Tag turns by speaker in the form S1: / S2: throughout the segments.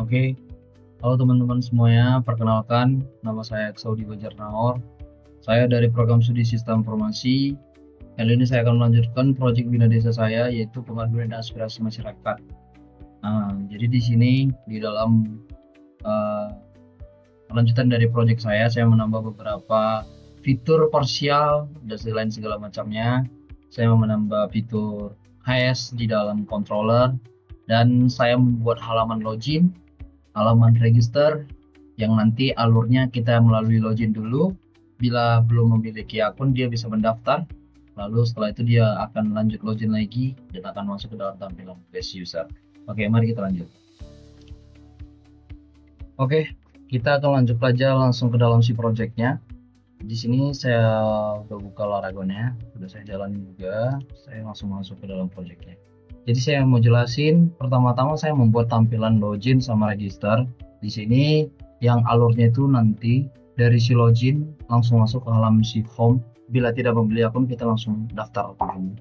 S1: Oke, halo teman-teman semuanya. Perkenalkan, nama saya Saudi Bajar Nahor. Saya dari program studi Sistem Informasi. Kali ini saya akan melanjutkan proyek Bina Desa saya, yaitu pengaduan dan aspirasi masyarakat. Jadi di sini di dalam uh, lanjutan dari proyek saya menambah beberapa fitur parsial dan lain segala macamnya. Saya menambah fitur HAS di dalam controller dan saya membuat halaman login, halaman register yang nanti alurnya kita melalui login dulu. Bila belum memiliki akun, dia bisa mendaftar. Lalu setelah itu dia akan lanjut login lagi dan akan masuk ke dalam tampilan best user. Oke, mari kita lanjut. Oke, kita akan lanjut aja langsung ke dalam si projectnya. Di sini saya udah buka Laragonnya, udah saya jalan juga. Saya langsung masuk ke dalam projectnya. Jadi saya mau jelasin, pertama-tama saya membuat tampilan login sama register. Di sini yang alurnya itu nanti dari si login langsung masuk ke halaman si home. Bila tidak membeli akun, kita langsung daftar dulu.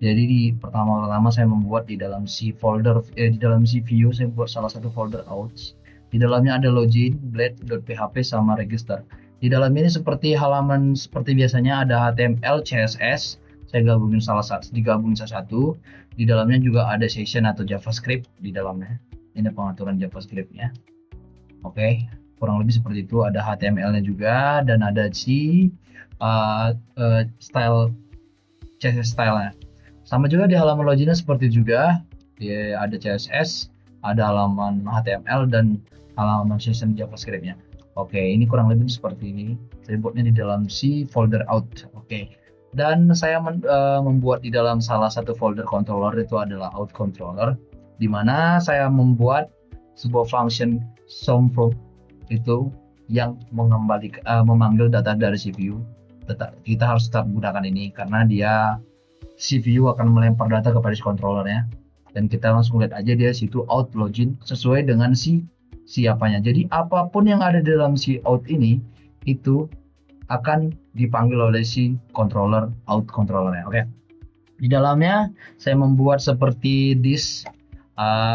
S1: Jadi di pertama-tama saya membuat di dalam si folder, di dalam si view saya buat salah satu folder outs. Di dalamnya ada login, blade.php sama register. Di dalam ini seperti halaman seperti biasanya ada HTML, CSS. Saya gabungin digabungin salah satu. Di dalamnya juga ada session atau JavaScript di dalamnya. Ini pengaturan JavaScript-nya. Oke, kurang lebih seperti itu. Ada HTML-nya juga dan ada si style CSS style-nya. Sama juga di halaman loginnya seperti juga. Ada CSS, ada halaman HTML dan halaman session JavaScript-nya. Oke, ini kurang lebih seperti ini. Saya buatnya di dalam si folder out. Oke. Dan saya membuat di dalam salah satu folder controller itu adalah out controller, di mana saya membuat sebuah function sum from itu yang memanggil data dari CPU. Kita harus tetap gunakan ini karena dia CPU akan melempar data kepada si controllernya. Dan kita langsung lihat aja dia situ out login sesuai dengan si siapanya. Jadi apapun yang ada di dalam si out ini itu akan dipanggil oleh si controller out controllernya. Oke. Di dalamnya saya membuat seperti this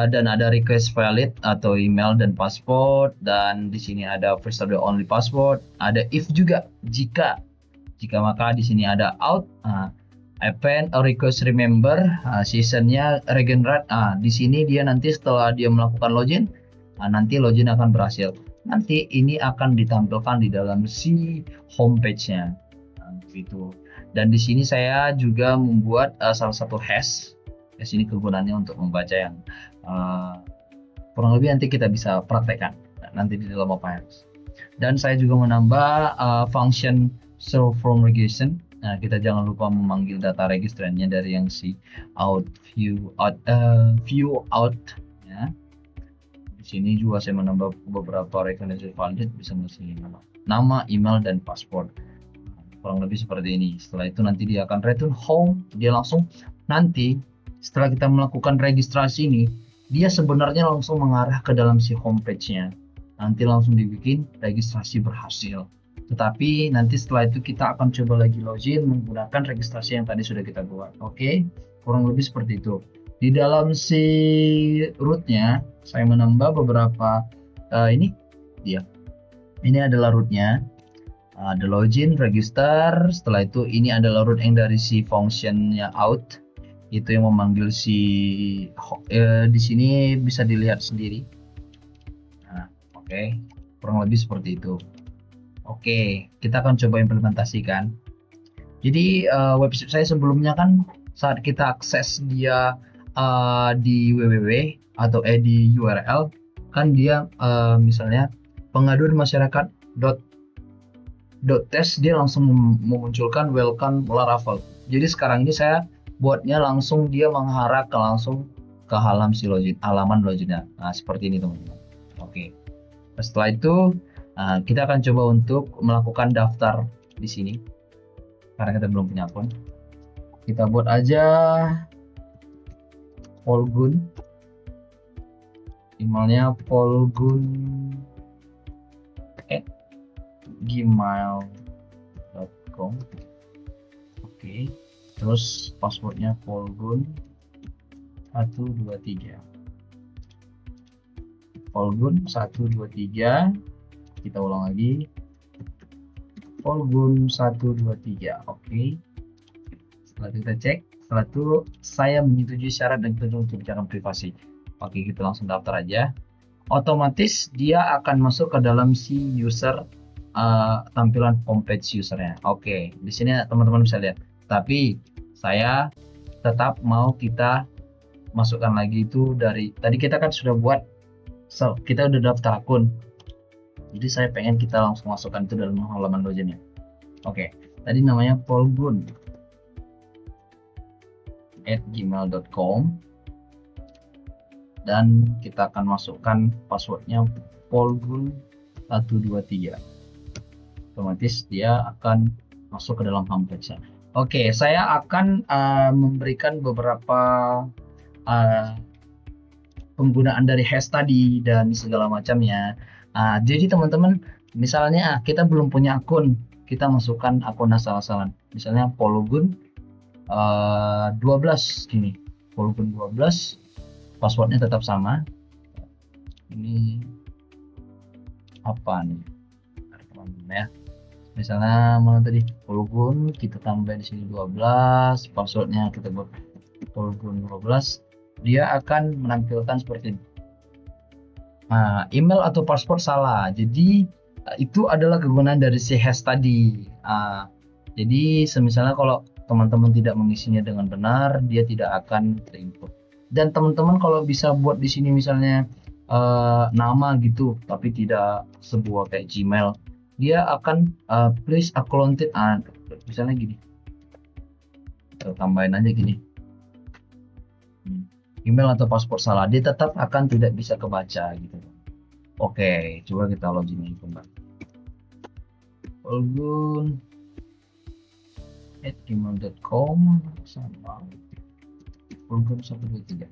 S1: dan ada request valid atau email dan password, dan di sini ada first the only password, ada if juga jika maka di sini ada out. Event or request remember, seasonnya regenerate. Di sini dia nanti setelah dia melakukan login, nanti login akan berhasil. Nanti ini akan ditampilkan di dalam si homepage-nya. Gitu. Dan di sini saya juga membuat salah satu hash. Hash ini kegunaannya untuk membaca yang kurang lebih nanti kita bisa praktekkan nanti di dalam Opahas. Dan saya juga menambah function serve from registration. Nah, kita jangan lupa memanggil data registrannya dari yang si view out ya. Di sini juga saya menambah beberapa referensi valid, bisa mengisi nama, email dan password. Kurang lebih seperti ini. Setelah itu nanti dia akan return home. Dia langsung nanti setelah kita melakukan registrasi ini, dia sebenarnya langsung mengarah ke dalam si homepage-nya. Nanti langsung dibikin registrasi berhasil. Tetapi nanti setelah itu kita akan coba lagi login menggunakan registrasi yang tadi sudah kita buat. Oke, kurang lebih seperti itu. Di dalam si rootnya saya menambah beberapa ini dia. Ini adalah rootnya. Ada login, register. Setelah itu ini adalah root yang dari si functionnya out. Itu yang memanggil si di sini bisa dilihat sendiri. Nah, oke. Kurang lebih seperti itu. Oke, kita akan coba implementasikan. Jadi website saya sebelumnya kan saat kita akses dia di www atau di URL kan dia misalnya pengaduan masyarakat .test dia langsung memunculkan welcome Laravel. Jadi sekarang ini saya buatnya langsung dia mengarah langsung ke halaman loginnya. Nah, seperti ini teman-teman. Oke. Setelah itu kita akan coba untuk melakukan daftar di sini karena kita belum punya akun. Kita buat aja Polgun, emailnya polgun@gmail.com. Oke, terus passwordnya polgun 123. Polgun 123. Kita ulang lagi. Polgun 123. Oke. Setelah kita cek, setelah itu saya menyetujui syarat dan ketentuan untuk kebijakan privasi. Oke, kita langsung daftar aja. Otomatis dia akan masuk ke dalam si user, tampilan homepage usernya. Oke, di sini teman-teman bisa lihat. Tapi saya tetap mau kita masukkan lagi itu dari tadi kita kan sudah buat, kita udah daftar akun. Jadi saya pengen kita langsung masukkan itu dalam halaman loginnya. Oke, tadi namanya polgun@gmail.com dan kita akan masukkan passwordnya polgun123. Otomatis dia akan masuk ke dalam homepage. Oke, saya akan memberikan beberapa penggunaan dari hash tadi dan segala macamnya. Jadi teman-teman, misalnya kita belum punya akun, kita masukkan akun asal-asalan. Misalnya Polgun 12 gini, Polgun 12, passwordnya tetap sama. Ini apa nih, teman-teman ya? Misalnya mana tadi Polgun, kita tambah di sini 12, passwordnya kita buat Polgun 12. Dia akan menampilkan seperti ini. Email atau password salah, jadi itu adalah kegunaan dari si hash tadi. Jadi semisalnya kalau teman-teman tidak mengisinya dengan benar, dia tidak akan terinput. Dan teman-teman kalau bisa buat di sini misalnya nama gitu, tapi tidak sebuah kayak Gmail, dia akan please accounted, misalnya gini, kita tambahin aja gini, email atau password salah, dia tetap akan tidak bisa kebaca gitu. Oke, coba kita login lagi kembali. polgun@gmail.com sama polgun123.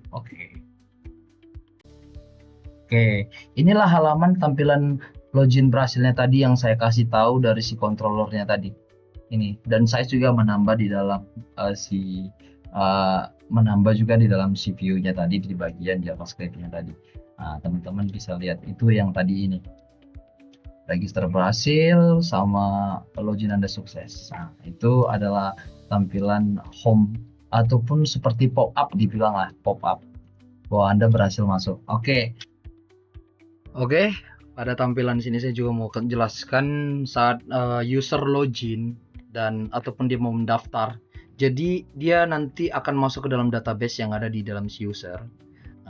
S1: Oke, inilah halaman tampilan login berhasilnya tadi yang saya kasih tahu dari si controllernya tadi. Ini, dan saya juga menambah di dalam menambah juga di dalam CPU-nya tadi di bagian JavaScript-nya tadi. Teman-teman bisa lihat itu yang tadi ini. Register berhasil sama login Anda sukses. Itu adalah tampilan home ataupun seperti pop-up, dibilang lah pop-up bahwa Anda berhasil masuk. Oke, pada tampilan di sini saya juga mau jelaskan saat user login dan ataupun dia mau mendaftar. Jadi dia nanti akan masuk ke dalam database yang ada di dalam si user.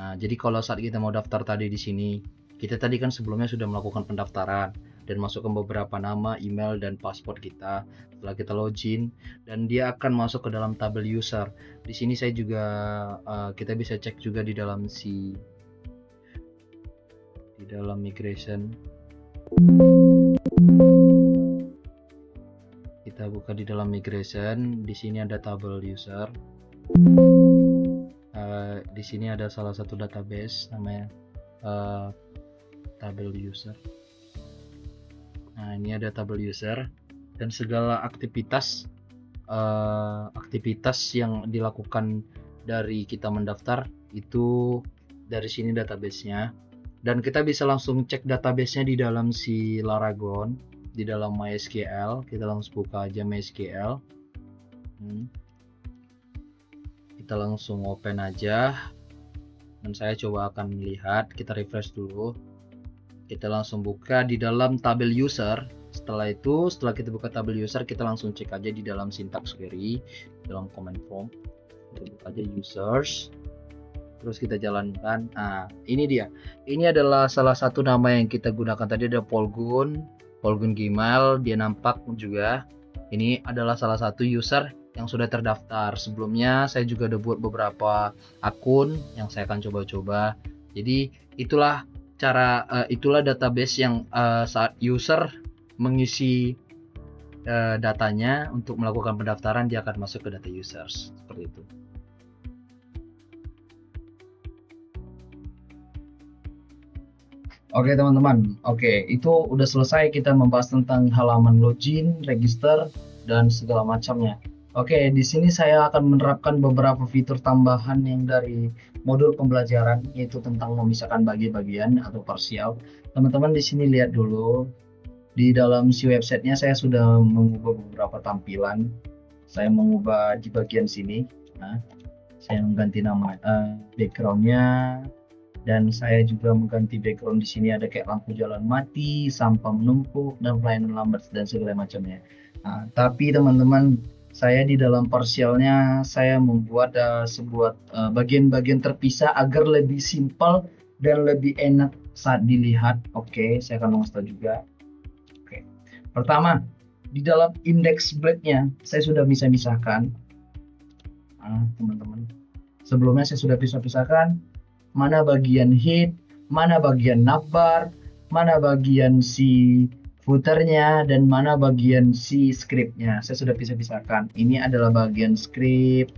S1: Jadi kalau saat kita mau daftar tadi di sini, kita tadi kan sebelumnya sudah melakukan pendaftaran dan masukkan beberapa nama, email, dan password kita. Setelah kita login, dan dia akan masuk ke dalam tabel user. Di sini saya juga kita bisa cek juga di dalam migration. Kita buka di dalam migration, di sini ada tabel user. Di sini ada salah satu database namanya tabel user. Ini ada tabel user dan segala aktivitas yang dilakukan dari kita mendaftar itu dari sini database-nya. Dan kita bisa langsung cek database-nya di dalam si Laragon, di dalam MySQL. Kita langsung buka aja MySQL. Kita langsung open aja. Dan saya coba akan melihat, kita refresh dulu. Kita langsung buka di dalam tabel user. Setelah kita buka tabel user, kita langsung cek aja di dalam syntax query, dalam command prompt. Kita buka aja users. Terus kita jalankan. Ini dia. Ini adalah salah satu nama yang kita gunakan tadi, ada Polgun Gmail. Dia nampak juga. Ini adalah salah satu user yang sudah terdaftar. Sebelumnya saya juga udah buat beberapa akun yang saya akan coba-coba. Jadi itulah database yang saat user mengisi datanya untuk melakukan pendaftaran, dia akan masuk ke data users seperti itu. Oke teman-teman, itu udah selesai kita membahas tentang halaman login, register, dan segala macamnya. Oke, di sini saya akan menerapkan beberapa fitur tambahan yang dari modul pembelajaran, yaitu tentang memisahkan bagi-bagian atau parsial. Teman-teman di sini lihat dulu, di dalam si websitenya saya sudah mengubah beberapa tampilan. Saya mengubah di bagian sini. Nah, saya mengganti nama backgroundnya, dan saya juga mengganti background di sini ada kayak lampu jalan mati, sampah menumpuk, dan pelayanan lambat dan segala macamnya. Nah, tapi teman-teman, saya di dalam parsialnya saya membuat sebuah bagian-bagian terpisah agar lebih simpel dan lebih enak saat dilihat. Oke, saya akan mengasah juga. Oke, pertama di dalam index blade-nya saya sudah bisa misahkan. Teman-teman, sebelumnya saya sudah pisah-pisahkan mana bagian head, mana bagian navbar, mana bagian si footernya, dan mana bagian si scriptnya. Saya sudah pisah-pisahkan. Ini adalah bagian script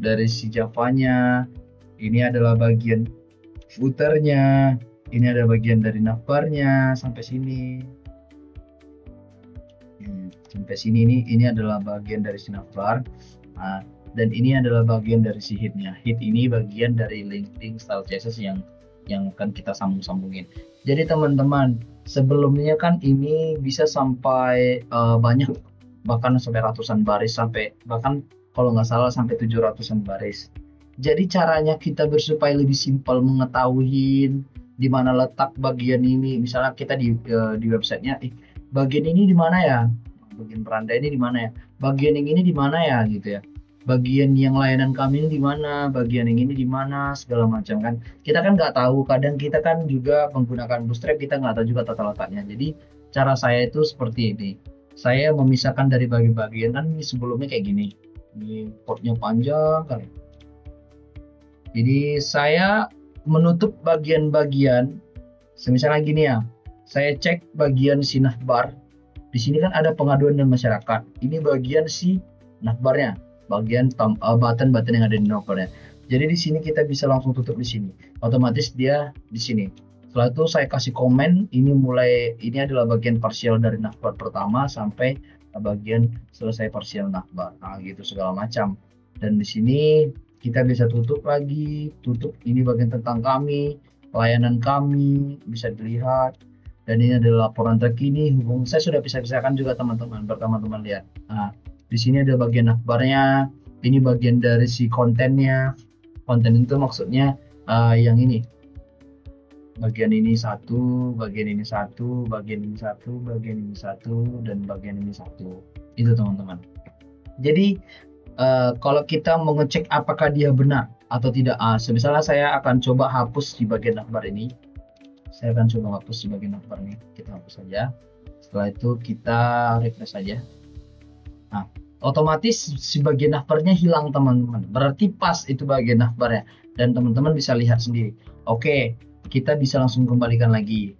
S1: dari si Javanya. Ini adalah bagian footernya. Ini ada bagian dari navbarnya sampai sini. Sampai sini ini adalah bagian dari si navbar. Nah, dan ini adalah bagian dari si headnya. Head ini bagian dari link style CSS yang akan kita sambung-sambungin. Jadi teman-teman, sebelumnya kan ini bisa sampai banyak, bahkan sampai ratusan baris, sampai bahkan kalau nggak salah sampai 700-an baris. Jadi caranya kita supaya lebih simpel mengetahui di mana letak bagian ini. Misalnya kita di websitenya, bagian ini di mana ya? Bagian beranda ini di mana ya? Bagian yang ini di mana ya, gitu ya? Bagian yang layanan kami ini di mana, bagian yang ini di mana, segala macam kan. Kita kan nggak tahu, kadang kita kan juga menggunakan Bootstrap, kita nggak tahu juga tata letaknya. Jadi cara saya itu seperti ini. Saya memisahkan dari bagian-bagian, kan ini sebelumnya kayak gini. Ini portnya panjang kan. Jadi saya menutup bagian-bagian, misalnya gini ya. Saya cek bagian si navbar. Di sini kan ada pengaduan dan masyarakat. Ini bagian si navbarnya, bagian button-button yang ada di navbarnya. Jadi di sini kita bisa langsung tutup di sini. Otomatis dia di sini. Setelah itu saya kasih komen, ini adalah bagian parsial dari navbar pertama sampai bagian selesai parsial navbar. Nah, gitu segala macam. Dan di sini kita bisa tutup lagi, tutup ini bagian tentang kami, pelayanan kami bisa dilihat. Dan ini adalah laporan terkini. Saya sudah pisah-pisahkan juga teman-teman. Teman-teman lihat. Nah, di sini ada bagian navbarnya. Ini bagian dari si kontennya. Konten itu maksudnya yang ini. Bagian ini satu, bagian ini satu, bagian ini satu, bagian ini satu, dan bagian ini satu. Itu teman-teman. Jadi kalau kita mau ngecek apakah dia benar atau tidak, misalnya saya akan coba hapus di bagian navbar ini. Saya akan coba hapus di bagian navbar ini. Kita hapus saja. Setelah itu kita refresh saja. Nah, otomatis si bagian navbarnya hilang teman-teman. Berarti pas itu bagian navbarnya. Dan teman-teman bisa lihat sendiri. Oke, kita bisa langsung kembalikan lagi.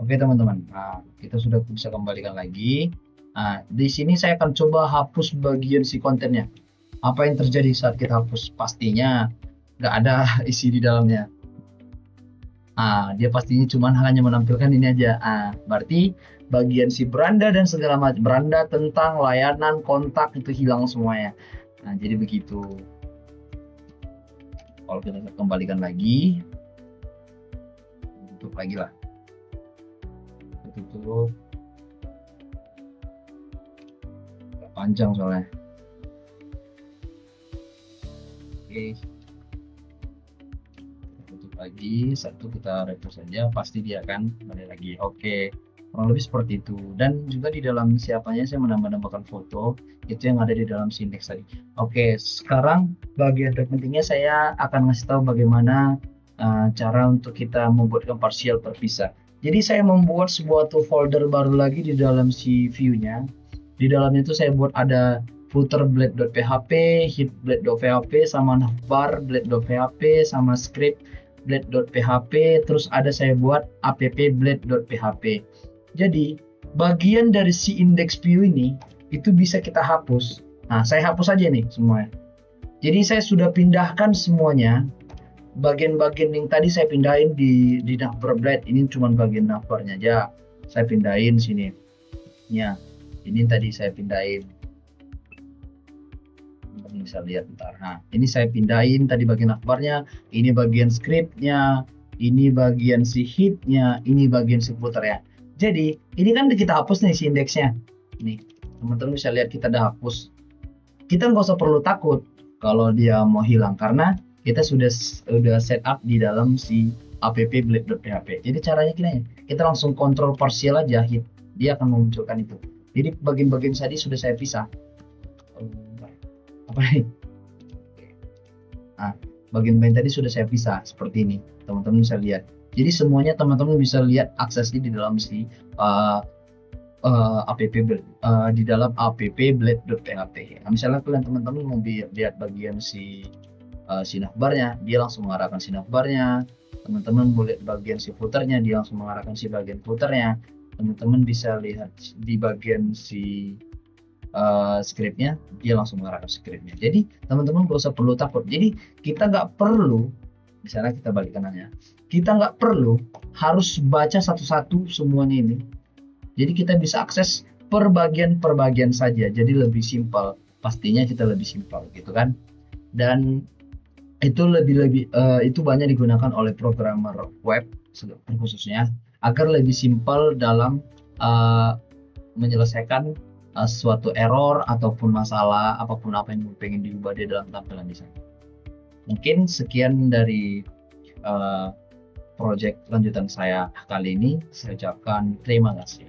S1: Oke teman-teman, nah, kita sudah bisa kembalikan lagi. Nah, di sini saya akan coba hapus bagian si kontennya. Apa yang terjadi saat kita hapus? Pastinya nggak ada isi di dalamnya. Dia pastinya cuma hanya menampilkan ini aja. Berarti bagian si beranda dan segala macam, beranda tentang layanan kontak itu hilang semuanya. Nah, jadi begitu. Kalau kita kembalikan lagi, tutup lagi lah. Tutup. Panjang soalnya. Oke, tutup lagi, satu kita refresh saja, pasti dia akan kembali lagi. Oke, kurang lebih seperti itu. Dan juga di dalam siapanya saya menambahkan foto, itu yang ada di dalam index tadi. Oke, sekarang bagian terpentingnya saya akan ngasih tahu bagaimana cara untuk kita membuatkan parsial terpisah. Jadi saya membuat sebuah folder baru lagi di dalam si view-nya. Di dalamnya itu saya buat ada footer blade.php, head blade.php, sama navbar blade.php, sama script blade.php, terus ada saya buat app blade.php. Jadi bagian dari si index view ini itu bisa kita hapus. Nah, saya hapus aja nih semuanya. Jadi saya sudah pindahkan semuanya. Bagian-bagian yang tadi saya pindahin di navbar blade, ini cuma bagian navbarnya aja. saya pindahin sini. Ya, ini tadi saya pindahin. Bisa lihat ntar. Nah, ini saya pindahin tadi bagian akhbarnya, ini bagian scriptnya, ini bagian si hitnya, ini bagian si footer ya. Jadi ini kan kita hapus nih si indeksnya. Nih, teman-teman bisa lihat kita udah hapus. Kita nggak usah perlu takut kalau dia mau hilang karena kita sudah set up di dalam si app blade.php. Jadi caranya kita langsung kontrol partial aja hit, dia akan memunculkan itu. Jadi bagian-bagian tadi sudah saya pisah. Apa nih? Nah, bagian-bagian tadi sudah saya pisah seperti ini, teman-teman bisa lihat. Jadi semuanya teman-teman bisa lihat aksesnya di dalam si app di dalam app blade.php. Nah, misalnya kalian teman-teman mau lihat bagian si navbarnya, dia langsung mengarahkan si navbarnya. Teman-teman boleh bagian si footernya, dia langsung mengarahkan si bagian footernya. Teman-teman bisa lihat di bagian si scriptnya, dia langsung mengarahkan scriptnya. Jadi teman-teman gak usah perlu takut. Jadi kita nggak perlu, misalnya kita balik kanannya, kita nggak perlu harus baca satu-satu semuanya ini. Jadi kita bisa akses per bagian saja. Jadi lebih simpel, pastinya kita lebih simpel gitu kan. Dan itu itu banyak digunakan oleh programmer web khususnya agar lebih simpel dalam menyelesaikan suatu error ataupun masalah apapun apa yang pengen diubah di dalam tampilan desain. Mungkin sekian dari project lanjutan saya kali ini. Saya ucapkan terima kasih.